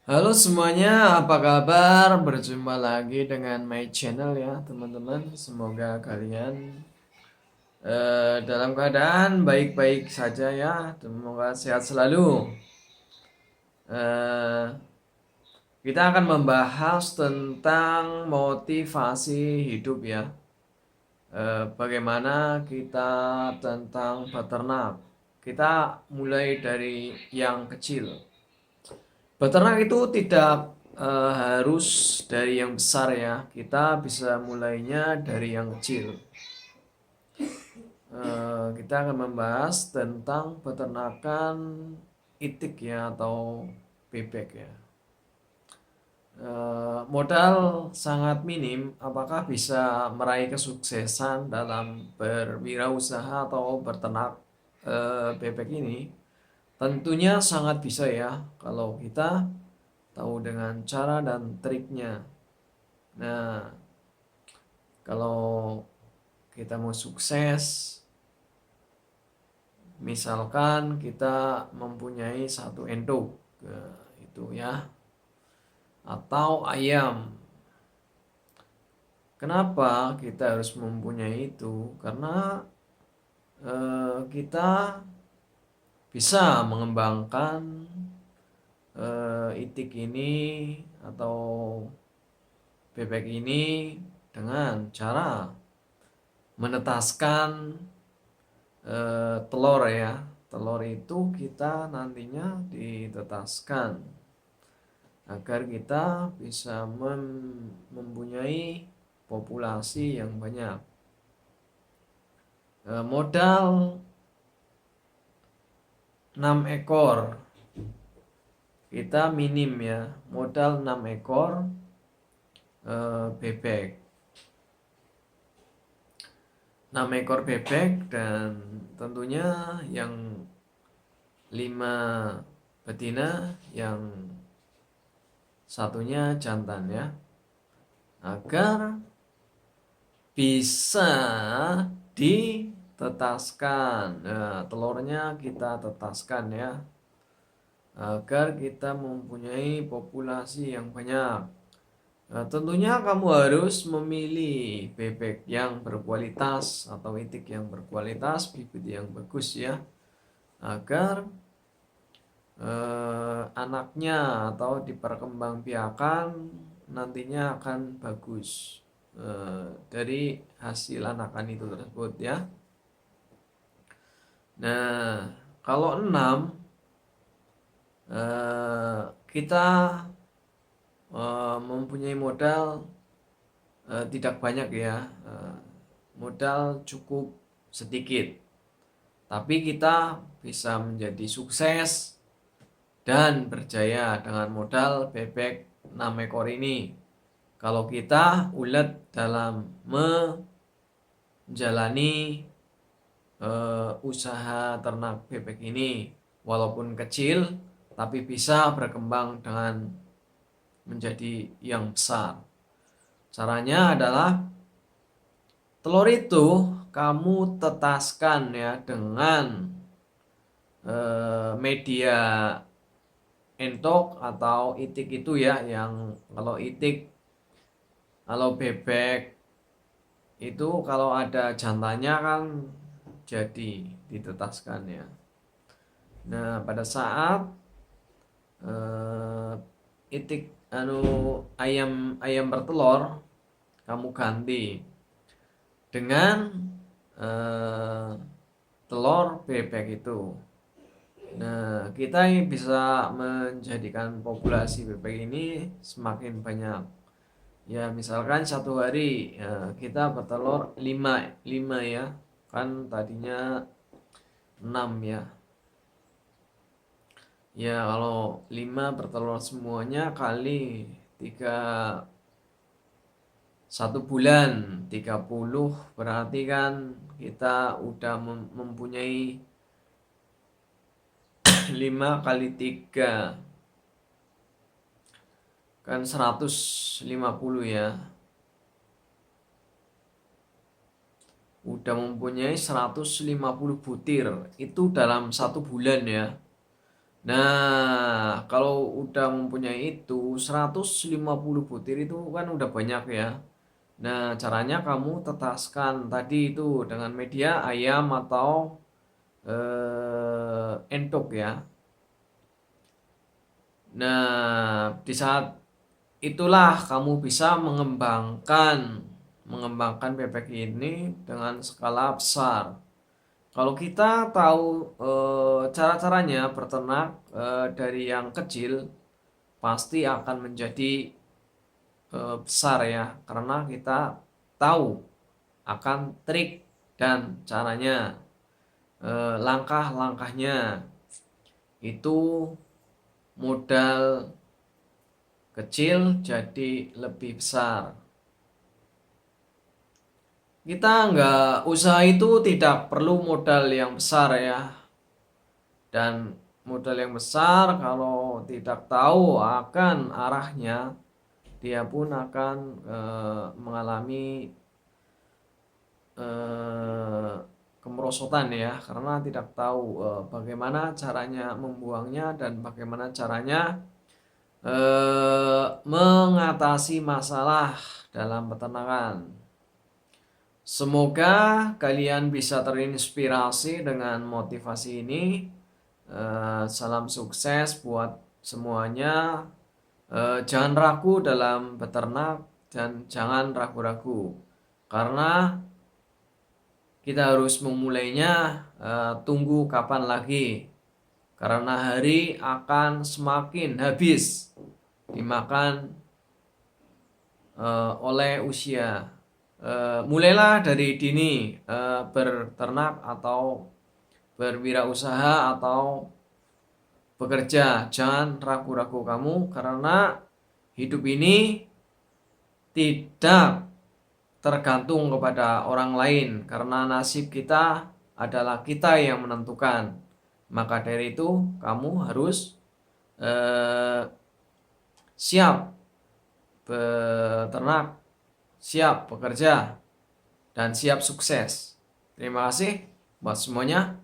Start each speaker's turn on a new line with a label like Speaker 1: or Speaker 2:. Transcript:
Speaker 1: Halo semuanya, apa kabar? Berjumpa lagi dengan my channel ya, teman-teman. Semoga kalian dalam keadaan baik-baik saja ya. Semoga sehat selalu. Eh, kita akan membahas tentang motivasi hidup ya. Bagaimana kita tentang peternak. Kita mulai dari yang kecil. Peternak itu tidak harus dari yang besar ya. Kita bisa mulainya dari yang kecil. Kita akan membahas tentang peternakan itik ya atau bebek ya. Modal sangat minim. Apakah bisa meraih kesuksesan dalam berwirausaha atau berternak bebek ini? Tentunya sangat bisa ya kalau kita tahu dengan cara dan triknya. Nah, kalau kita mau sukses, misalkan kita mempunyai satu endok, itu ya, atau ayam. Kenapa kita harus mempunyai itu? Karena kita bisa mengembangkan itik ini atau bebek ini dengan cara menetaskan telur ya. Telur itu kita nantinya ditetaskan agar kita bisa mempunyai populasi yang banyak. Modal 6 ekor kita minim ya, modal 6 ekor bebek. 6 ekor bebek dan tentunya yang 5 betina, yang satunya jantan ya, agar bisa ditetaskan. Nah, telurnya kita tetaskan ya, agar kita mempunyai populasi yang banyak. Nah, tentunya kamu harus memilih bebek yang berkualitas atau itik yang berkualitas, bibit yang bagus ya, agar anaknya atau diperkembangbiakan nantinya akan bagus dari hasil anakan itu tersebut ya. Nah, kalau 6 kita mempunyai modal tidak banyak ya, modal cukup sedikit, tapi kita bisa menjadi sukses dan berjaya dengan modal bebek 6 ekor ini. Kalau kita ulet dalam menjalani usaha ternak bebek ini, walaupun kecil tapi bisa berkembang dengan menjadi yang besar. Caranya adalah telur itu kamu tetaskan ya dengan media entok atau itik itu ya, yang kalau itik, kalau bebek itu kalau ada jantannya kan jadi ditetaskan ya. Nah, pada saat itik ayam ayam bertelur, kamu ganti dengan telur bebek itu. Nah, kita bisa menjadikan populasi bebek ini semakin banyak. Ya, misalkan satu hari kita bertelur 5 ya. Kan tadinya 6 ya. Ya, kalau 5 bertelur semuanya kali 3, 1 bulan 30, berarti kan kita udah mempunyai 5 kali 3 kan 150 ya. Udah mempunyai 150 butir itu dalam 1 bulan ya. Nah, kalau udah mempunyai itu 150 butir itu kan udah banyak ya. Nah, caranya kamu tetaskan tadi itu dengan media ayam atau entok ya. Nah, di saat itulah kamu bisa mengembangkan bebek ini dengan skala besar. Kalau kita tahu cara-caranya berternak dari yang kecil, pasti akan menjadi besar ya, karena kita tahu akan trik dan caranya, langkah-langkahnya. Itu modal kecil jadi lebih besar. Kita nggak usaha itu tidak perlu modal yang besar ya. Dan modal yang besar kalau tidak tahu akan arahnya, dia pun akan mengalami eh, kemerosotan ya, karena tidak tahu bagaimana caranya membuangnya dan bagaimana caranya mengatasi masalah dalam peternakan. Semoga kalian bisa terinspirasi dengan motivasi ini. Salam sukses buat semuanya. Jangan ragu dalam beternak dan jangan ragu-ragu, karena kita harus memulainya. Tunggu kapan lagi, karena hari akan semakin habis dimakan oleh usia. Mulailah dari dini berternak atau berwirausaha atau bekerja. Jangan ragu-ragu kamu, karena hidup ini tidak tergantung kepada orang lain, karena nasib kita adalah kita yang menentukan. Maka dari itu kamu harus eh, siap beternak, siap bekerja, dan siap sukses. Terima kasih buat semuanya.